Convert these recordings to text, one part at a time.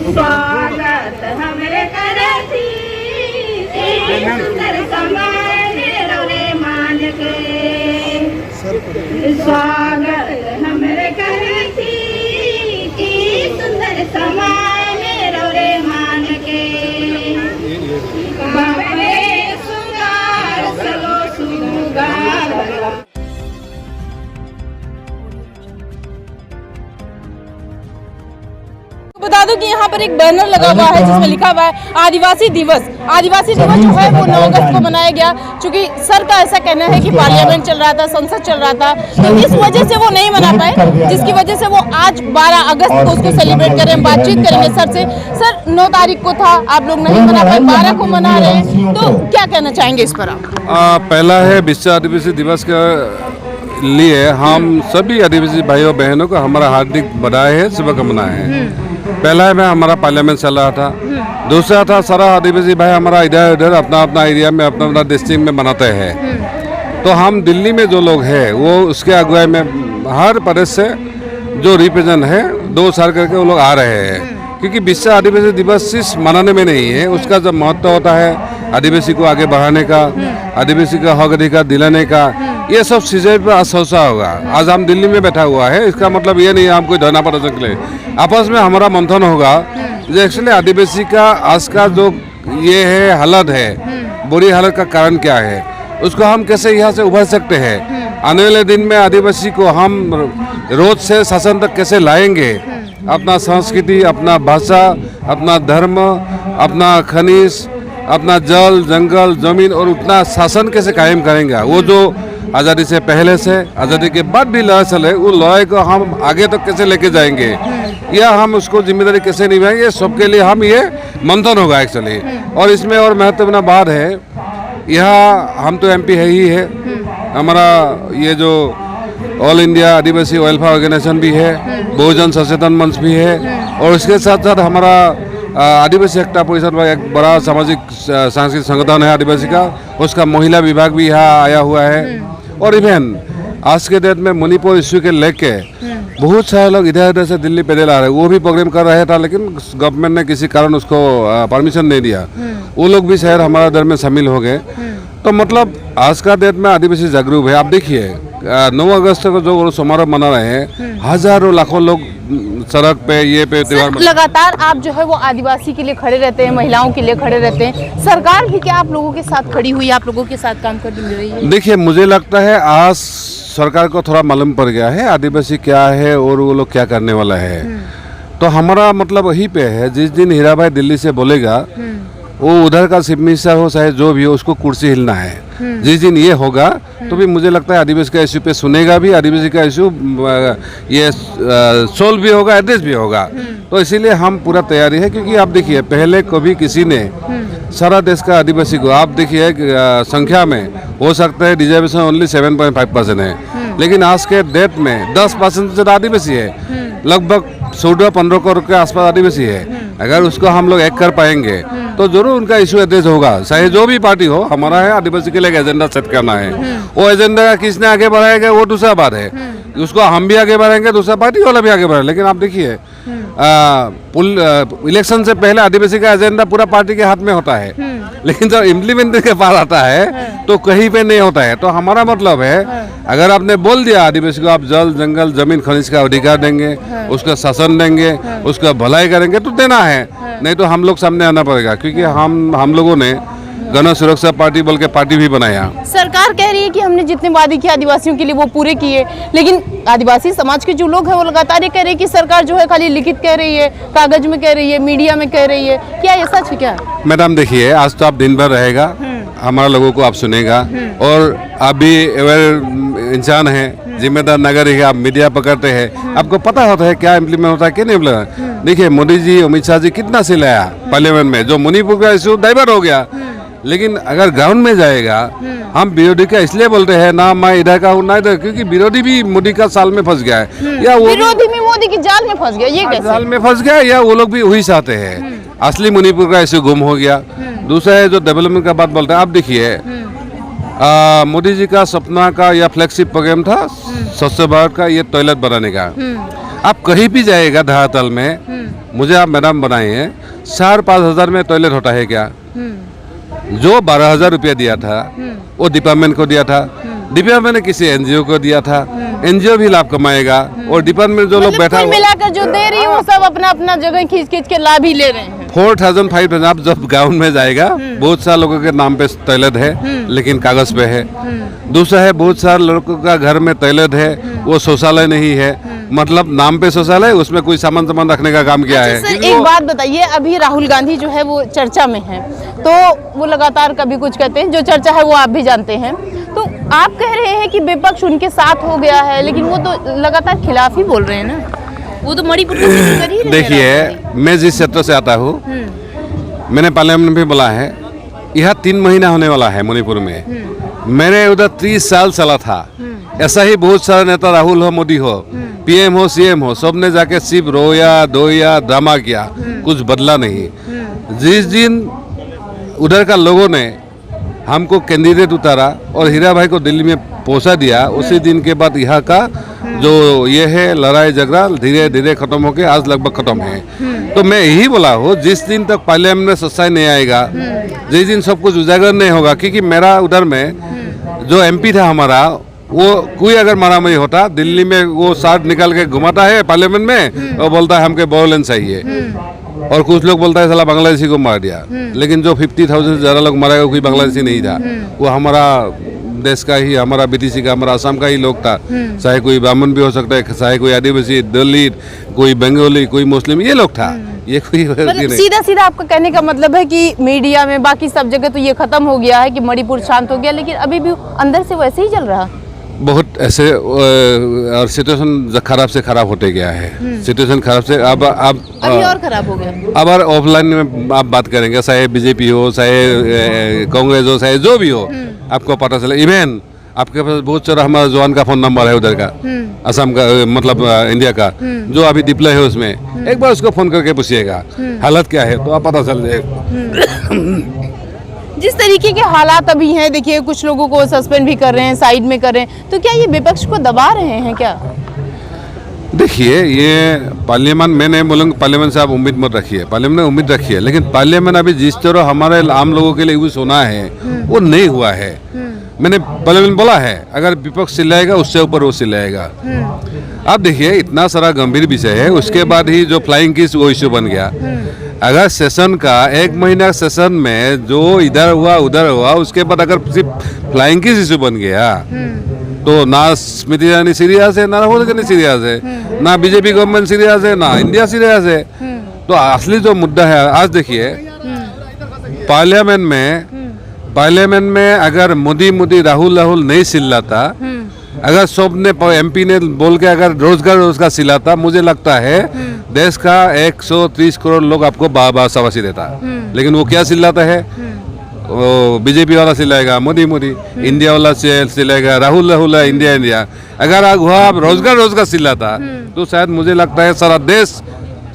स्वागत हमरे करती सुंदर समाज रे मान के स्वागत हमरे करती सुंदर समाज रे मान के बाबे सुंगार सलो सुगार। बता दूं कि यहाँ पर एक बैनर लगा हुआ है जिसमें लिखा हुआ है आदिवासी दिवस। आदिवासी दिवस जो है वो 9 अगस्त को मनाया गया, क्योंकि सर का ऐसा कहना है कि पार्लियामेंट चल रहा था, संसद चल रहा था, तो इस वजह से वो नहीं मना पाए, जिसकी वजह से वो आज 12 अगस्त को उसको सेलिब्रेट करें। बातचीत करेंगे सर से। सर 9 तारीख को था, आप लोग नहीं मना पाए, 12 को मना रहे हैं, तो क्या कहना चाहेंगे इस पर आप? पहला है विश्व आदिवासी दिवस के लिए हम सभी आदिवासी भाइयों बहनों को हमारा हार्दिक बधाई है, शुभकामनाएं है। पहला है हमारा पार्लियामेंट चल रहा था, दूसरा था सारा आदिवासी भाई हमारा इधर उधर अपना अपना एरिया में अपना अपना डिस्ट्रिक्ट में मनाते हैं। तो हम दिल्ली में जो लोग हैं वो उसके अगुवाई में हर प्रदेश से जो रिप्रेजेंट है 2 साल करके वो लोग आ रहे हैं, क्योंकि विश्व आदिवासी दिवस सिर्फ मनाने में नहीं है, उसका जब महत्व होता है आदिवासी को आगे बढ़ाने का, आदिवासी का हक अधिकार दिलाने का, ये सब चीज़ें पर आश्वासा होगा। आज हम दिल्ली में बैठा हुआ है, इसका मतलब ये नहीं है हम कोई धरना प्रदर्शन के लिए, आपस में हमारा मंथन होगा जो एक्चुअली आदिवासी का आज का जो ये है हालत है, बुरी हालत का कारण क्या है, उसको हम कैसे यहाँ से उभर सकते हैं। आने वाले दिन में आदिवासी को हम रोज से शासन तक कैसे लाएंगे, अपना संस्कृति, अपना भाषा, अपना धर्म, अपना खनिज, अपना जल जंगल जमीन और उतना शासन कैसे कायम करेंगे। वो जो आज़ादी से पहले से आज़ादी के बाद भी लड़ाई चले, वो लड़ाई को हम आगे तक कैसे लेके जाएंगे या हम उसको जिम्मेदारी कैसे निभाएंगे, सबके लिए हम ये मंथन होगा एक्चुअली। और इसमें और महत्वपूर्ण बात है, यहाँ हम तो MP है ही है, हमारा ये जो ऑल इंडिया आदिवासी वेलफेयर ऑर्गेनाइजेशन भी है, बहुजन सचेतन मंच भी है, और उसके साथ साथ हमारा आदिवासी एकता परिषद में एक बड़ा सामाजिक सांस्कृतिक संगठन है आदिवासी का, उसका महिला विभाग भी यहाँ आया हुआ है। और इवन आज के डेट में मणिपुर इश्यू के लेके बहुत सारे लोग इधर उधर से दिल्ली पैदल आ रहे हैं, वो भी प्रोग्राम कर रहा था, लेकिन गवर्नमेंट ने किसी कारण उसको परमिशन नहीं दिया, वो लोग भी शहर हमारा दर में शामिल हो गए। तो मतलब आज का डेट में आदिवासी जागरूक है। आप देखिए 9 अगस्त को जो समारोह मना रहे हैं, हजारों लाखों लोग सड़क पे ये पे त्योहार लगातार आप जो है वो आदिवासी के लिए खड़े रहते हैं, महिलाओं के लिए खड़े रहते हैं, सरकार भी क्या आप लोगों के साथ खड़ी हुई है, आप लोगों के साथ काम कर रही है? देखिए मुझे लगता है आज सरकार को थोड़ा मालूम पड़ गया है आदिवासी क्या है और वो लोग क्या करने वाला है। तो हमारा मतलब वही पे है, जिस दिन हीरा भाई दिल्ली से बोलेगा वो उधर का चीफ मिनिस्टर हो चाहे जो भी हो, उसको कुर्सी हिलना है। जिस दिन ये होगा तो भी मुझे लगता है आदिवासी का इश्यू पे सुनेगा भी, आदिवासी का इश्यू ये सोल्व भी होगा, एड्रेस भी होगा। तो इसीलिए हम पूरा तैयारी है, क्योंकि आप देखिए पहले कभी किसी ने सारा देश का आदिवासी को, आप देखिए संख्या में हो सकता है रिजर्वेशन ओनली 7.5% है, लेकिन आज के डेट में 10% से ज़्यादा आदिवासी है, लगभग 14-15 करोड़ के आसपास आदिवासी है। अगर उसको हम लोग एक कर पाएंगे तो जरूर उनका इशू एड्रेस होगा, चाहे जो भी पार्टी हो। हमारा है आदिवासी के लिए एक एजेंडा सेट करना है, वो एजेंडा किसने आगे बढ़ाएगा वो दूसरा बात है, उसको हम भी आगे बढ़ाएंगे, दूसरा पार्टी वाला भी आगे बढ़े। लेकिन आप देखिए इलेक्शन से पहले आदिवासी का एजेंडा पूरा पार्टी के हाथ में होता है, लेकिन जब इम्प्लीमेंट के पास आता है तो कहीं पे नहीं होता है। तो हमारा मतलब है, अगर आपने बोल दिया आदिवासी को आप जल जंगल जमीन खनिज का अधिकार देंगे, उसका शासन देंगे, उसका भलाई करेंगे तो देना है, नहीं तो हम लोग सामने आना पड़ेगा। क्योंकि हम लोगों ने गण सुरक्षा पार्टी बोल के पार्टी भी बनाया। सरकार कह रही है कि हमने जितने वादे किए आदिवासियों के लिए वो पूरे किए, लेकिन आदिवासी समाज के जो लोग हैं वो लगातार ये कह रहे हैं कि सरकार जो है खाली लिखित कह रही है, कागज में कह रही है, मीडिया में कह रही है। क्या ये सच है क्या? मैडम देखिए, आज तो आप दिन भर रहेगा, हमारा लोगों को आप सुनेगा, और आप भी अवेयर इंसान है, जिम्मेदार नागरिक है, आप मीडिया पकड़ते हैं, आपको पता होता है क्या इम्प्लीमेंट होता है क्या नहीं इम्प्लीमेंट। देखिए मोदी जी अमित शाह जी कितना से लाया पार्लियामेंट में, जो मणिपुर का इशू डाइवर्ट हो गया, लेकिन अगर ग्राउंड में जाएगा, हम विरोधी का इसलिए बोलते हैं ना मैं इधर का हूँ ना इधर, क्योंकि विरोधी भी मोदी का साल में फंस गया है, या वो विरोधी भी मोदी की जाल में फंस गया, ये कैसे जाल में फंस गया, या वो लोग भी वही चाहते हैं। असली मणिपुर का इशू गुम हो गया। दूसरा है जो डेवलपमेंट का बात बोलते हैं, आप देखिए मोदी जी का सपना का या फ्लैगशिप प्रोग्राम था स्वच्छ भारत का, ये टॉयलेट बनाने का। आप कहीं भी जाएगा धरातल में, मुझे आप मैडम बनाए हैं 4,000-5,000 में टॉयलेट होता है क्या? जो 12,000 रुपया दिया था वो डिपार्टमेंट को दिया था, डिपार्टमेंट ने किसी एनजीओ को दिया था, एनजीओ भी लाभ कमाएगा और डिपार्टमेंट जो लोग बैठा कुल मिलाकर जो दे रही है वो सब अपना अपना जगह खींच के लाभ ही ले रहे हैं। 4,000-5,000 आप जब गाँव में जाएगा, बहुत सारे लोगों के नाम पे टॉयलेट है लेकिन कागज पे है। दूसरा है बहुत सारे लोगों का घर में टॉयलेट है, वो शौचालय नहीं है, मतलब नाम पे शौचालय, उसमें कोई सामान रखने का काम किया है। सर एक बात बताइए, अभी राहुल गांधी जो है वो चर्चा में है, तो वो लगातार कभी कुछ कहते हैं, जो चर्चा है वो आप भी जानते हैं, तो आप कह रहे हैं कि विपक्ष उनके साथ हो गया है, लेकिन वो तो लगातार खिलाफ ही बोल रहे हैं ना, वो तो मणिपुर का जिक्र कर ही रहे हैं। देखिए, मैं जिस क्षेत्र से आता हूँ, मैंने पार्लियामेंट में बोला है, यह 3 महीना होने वाला है मणिपुर में, मैंने उधर 30 साल चला था। ऐसा ही बहुत सारे नेता, राहुल हो, मोदी हो, पीएम हो, सीएम हो, सबने जाके सिर्फ रोया धोया ड्रामा किया, कुछ बदला नहीं। जिस दिन उधर का लोगों ने हमको कैंडिडेट उतारा और हीरा भाई को दिल्ली में पहुंचा दिया, उसी दिन के बाद यहाँ का जो ये है लड़ाई झगड़ा धीरे धीरे खत्म होके आज लगभग खत्म है। तो मैं यही बोला हूँ, जिस दिन तक पार्लियामेंट में सच्चाई नहीं आएगा, जिस दिन सब कुछ उजागर नहीं होगा, क्योंकि मेरा उधर में जो एमपी था हमारा, वो कोई अगर मारामारी होता दिल्ली में, वो साथ निकाल के घुमाता है पार्लियामेंट में और बोलता है हमके वायलेंस चाहिए, और कुछ लोग बोलता है साला बांग्लादेशी को मार दिया, लेकिन जो 50,000 से ज़्यादा लोग मारा गया कोई बांग्लादेशी नहीं था, वो हमारा देश का ही, हमारा बीटीसी का, हमारा असम का ही लोग था। चाहे कोई ब्राह्मण भी हो सकता है, चाहे कोई आदिवासी, दलित, कोई बंगाली, कोई मुस्लिम, ये लोग था। ये कोई मतलब सीधा सीधा आपका कहने का मतलब है कि मीडिया में बाकी सब जगह तो ये खत्म हो गया है कि मणिपुर शांत हो गया, लेकिन अभी भी अंदर से वैसे ही चल रहा, बहुत ऐसे, और सिचुएशन खराब से खराब होते गया है। सिचुएशन खराब से अब अभी और खराब हो गया। अब ऑफलाइन में आप बात करेंगे, चाहे बीजेपी हो, चाहे कांग्रेस हो, चाहे जो भी हो, आपको पता चले। इवन आपके पास बहुत सारा हमारा जवान का फोन नंबर है उधर का, असम का, मतलब इंडिया का, जो अभी डिप्लॉय है उसमें, एक बार उसको फोन करके पूछिएगा हालत क्या है, तो आप पता चल जाएगा। जिस तरीके के हालात अभी हैं, देखिए कुछ लोगों को सस्पेंड भी कर रहे हैं, साइड में कर रहे हैं, तो क्या ये विपक्ष को दबा रहे हैं क्या? देखिए, ये पार्लियामेंट, मैं नहीं बोलूँगा पार्लियामेंट से आप उम्मीद मत रखिए, पार्लियामेंट में उम्मीद रखिए, लेकिन पार्लियामेंट अभी जिस तरह हमारे आम लोगों के लिए यूज होना है वो नहीं हुआ है। मैंने पार्लियामेंट बोला है, अगर विपक्ष चिल्लाएगा उससे ऊपर वो चिल्लाएगा। अब देखिए, इतना सारा गंभीर विषय है, उसके बाद ही जो फ्लाइंग किस वो इश्यू बन गया। अगर सेशन का 1 महीना सेशन में जो इधर हुआ उधर हुआ, उसके बाद अगर सिर्फ फ्लाइंग किस इश्यू बन गया, तो ना स्मृति ईरानी सीरियस है, ना राहुल गांधी सीरियस है, ना बीजेपी गवर्नमेंट सीरियस है, ना इंडिया सीरियस है। तो असली जो मुद्दा है, आज देखिए पार्लियामेंट में अगर मोदी राहुल नहीं चिल्लाता, अगर सब ने एमपी ने बोल के अगर रोजगार चिल्लाता, मुझे लगता है देश का 130 करोड़ लोग आपको बार शाबाशी देता। लेकिन वो क्या चिल्लाता है, वो बीजेपी वाला चिल्लाएगा मोदी, इंडिया वाला चिल्लाएगा राहुल, इंडिया। अगर आप रोजगार चिल्लाता, तो शायद मुझे लगता है सारा देश,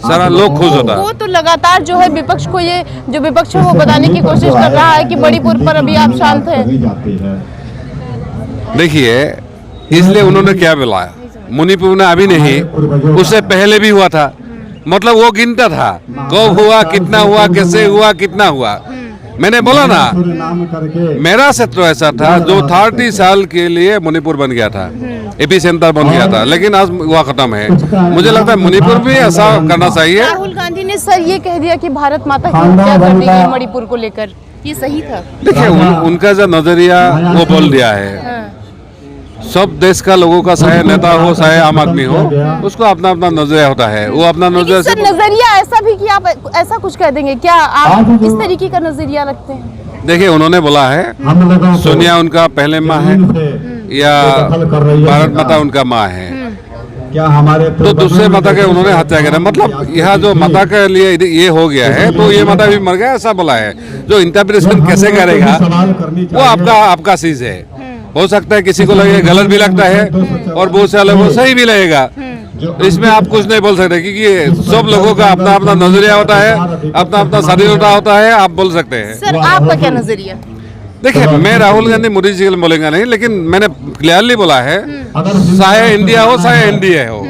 सारा लोग खुश होता। वो तो लगातार जो है विपक्ष को, ये जो विपक्ष है वो बताने की कोशिश कर रहा है कि मणिपुर पर अभी आप शांत हैं। देखिए, इसलिए उन्होंने क्या बोला, मणिपुर में अभी नहीं, उससे पहले भी हुआ था, मतलब वो गिनता था कब हुआ, कितना हुआ, कैसे हुआ, कितना हुआ। मैंने बोला ना, मेरा क्षेत्र ऐसा था जो 30 साल के लिए मणिपुर बन गया था, एपी सेंटर बन गया था, लेकिन आज वह खत्म है। मुझे लगता है मणिपुर भी ऐसा करना चाहिए। राहुल गांधी ने सर ये कह दिया कि भारत माता की हत्या कर दी गई मणिपुर को लेकर, ये सही था? देखिए, उनका जो नजरिया वो बोल दिया है, सब देश का लोगों का, चाहे नेता हो चाहे आम आदमी हो, उसको अपना अपना नजरिया होता है, वो अपना नजरिया ऐसा भी कि आप ऐसा कुछ कह देंगे क्या, आप इस तरीके का नजरिया रखते हैं? देखिए, उन्होंने बोला है सोनिया उनका पहले माँ है या भारत माता उनका माँ है, क्या हमारे तो दूसरे माता के उन्होंने हत्या करा, मतलब यह जो माता के लिए ये हो गया है, तो ये माता भी मर गया, ऐसा बोला है। जो इंटरप्रिटेशन कैसे करेगा वो आपका चीज है। हो सकता है किसी को लगे गलत भी लगता है, और बहुत से लोगों को सही भी लगेगा, इसमें आप कुछ नहीं बोल सकते, क्योंकि सब लोगों का अपना अपना नजरिया होता है, अपना अपना स्वाधीनता होता है, आप बोल सकते हैं। सर आपका क्या नजरिया? देखिए, मैं राहुल गांधी मोदी जी के लिए बोलेंगे नहीं, लेकिन मैंने क्लियरली बोला है, चाहे इंडिया हो चाहे एनडीए हो,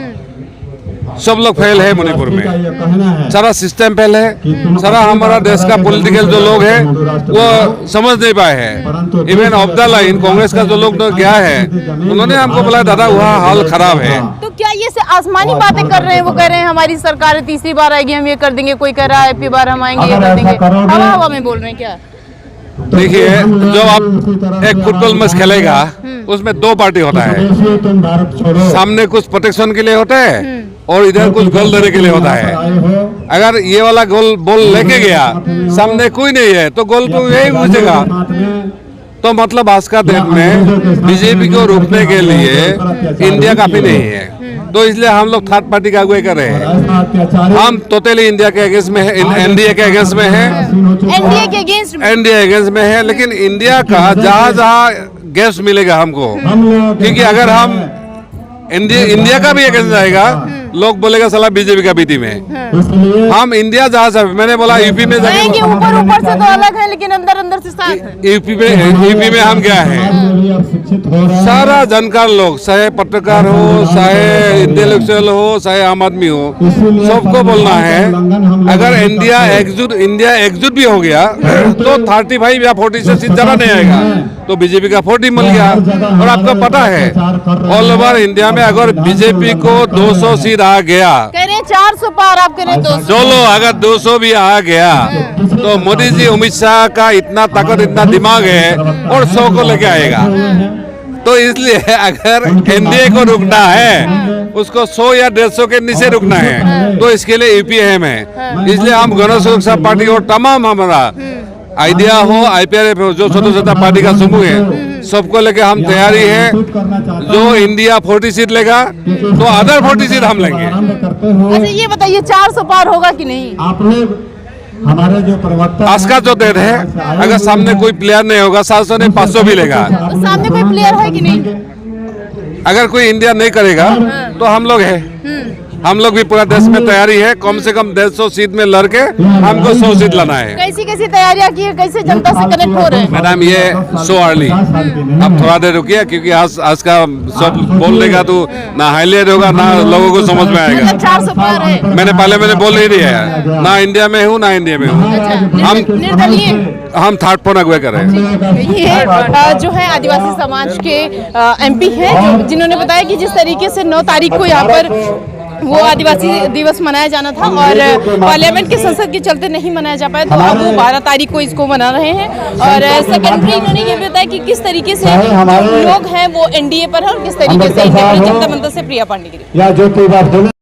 सब लोग फेल है मणिपुर में। सारा सिस्टम फेल है। सारा हमारा देश का पॉलिटिकल जो लोग हैं वो समझ नहीं पाए हैं। Even of the line Congress का जो लोग गया है, उन्होंने हमको बोला दादा वहाँ हाल खराब है। तो क्या ये से आसमानी बातें कर रहे हैं? वो कह रहे हैं हमारी सरकार तीसरी बार आएगी, हम ये कर देंगे। कोई कह रहा है एपी बार हम आएंगे, ये कर देंगे। हवा हवा में बोल रहे हैं क्या? देखिए, जब आप एक फुटबॉल मैच खेलेगा उसमें दो पार्टी होता है, सामने कुछ प्रोटेक्शन के लिए होता है और इधर कुछ गोल देने के लिए होता है। अगर ये वाला गोल बॉल लेके गया, सामने कोई नहीं है, तो गोल तो यही पूछेगा। तो मतलब आज का दिन में बीजेपी को रोकने के लिए इंडिया काफी नहीं है, तो इसलिए हम लोग थर्ड पार्टी का अगुवाई कर रहे हैं। हम टोटली इंडिया के अगेंस्ट में है, एनडीए के अगेंस्ट में है, एनडीए के अगेंस्ट में है। लेकिन इंडिया का जहाँ गैस मिलेगा हमको, क्योंकि अगर हम इंडिया का भी अगेंस्ट जाएगा, लोग बोलेगा साला बीजेपी का बीटी में। हम इंडिया जहाँ से, मैंने बोला यूपी में जाएंगे, ऊपर ऊपर से तो अलग है लेकिन अंदर अंदर से साथ है। यूपी में हम क्या है, सारा जानकार लोग, चाहे पत्रकार हो, चाहे इंटेलेक्चुअल हो, चाहे आम आदमी हो, सबको बोलना है अगर इंडिया एकजुट भी हो गया तो 35 या 40 से सीट ज्यादा नहीं आएगा, तो बीजेपी का 40 मिल गया। और आपको पता है ऑल ओवर इंडिया में अगर बीजेपी को 200 सीट आ गया, कह रहे हैं 400 पार, आप कह रहे हैं 200। चलो अगर 200 भी आ गया तो मोदी जी, अमित शाह का इतना ताकत, इतना दिमाग है और 100 को लेके आएगा। तो इसलिए अगर एनडीए को रुकना है, उसको 100 या 150 के नीचे रुकना है, तो इसके लिए यूपी अहम है। इसलिए हम गण सुरक्षा पार्टी और तमाम हमारा आइडिया हो, आईपीआरएफ हो, जो छोटा छोटा पार्टी का समूह है, सबको लेके हम तैयारी है। जो इंडिया 40 सीट लेगा तो अदर 40 सीट हम लेंगे। अच्छा ये बताइए 400 पार होगा कि नहीं? आप लोग हमारे जो प्रवक्ता आज का जो डेट है, अगर सामने कोई प्लेयर नहीं होगा, 700 नहीं 500 भी लेगा। तो सामने कोई प्लेयर है कि नहीं? अगर कोई इंडिया नहीं करेगा तो हम लोग है, हम लोग भी पूरा देश में तैयारी है। कम से कम 150 सीट में लड़के हमको 100 सीट लाना है। कैसी कैसी तैयारियां की है, कैसे जनता से कनेक्ट हो रहे हैं? मैडम ये सो अर्ली, अब थोड़ा देर रुकिए, क्योंकि आज का सब बोल लेगा तो ना हाईलाइट होगा, ना लोगों को समझ में आएगा। 400 पार है। मैंने पहले बोल नहीं दिया है, ना इंडिया में हूँ ना इंडिया में हूँ। हम थर्ड पॉइंट अगुवाई कर रहे हैं। ये जो है आदिवासी समाज के एमपी हैं, जिन्होंने बताया कि जिस तरीके से 9 तारीख को यहाँ पर वो आदिवासी दिवस मनाया जाना था और पार्लियामेंट के संसद के चलते नहीं मनाया जा पाया, तो अब वो 12 तारीख को इसको मना रहे हैं। और सेकेंडरी इन्होंने ये भी बताया कि किस तरीके से लोग हैं वो एनडीए पर है और किस तरीके से इंडिया पर जनता मंत्र से प्रिया पांडे गिरी।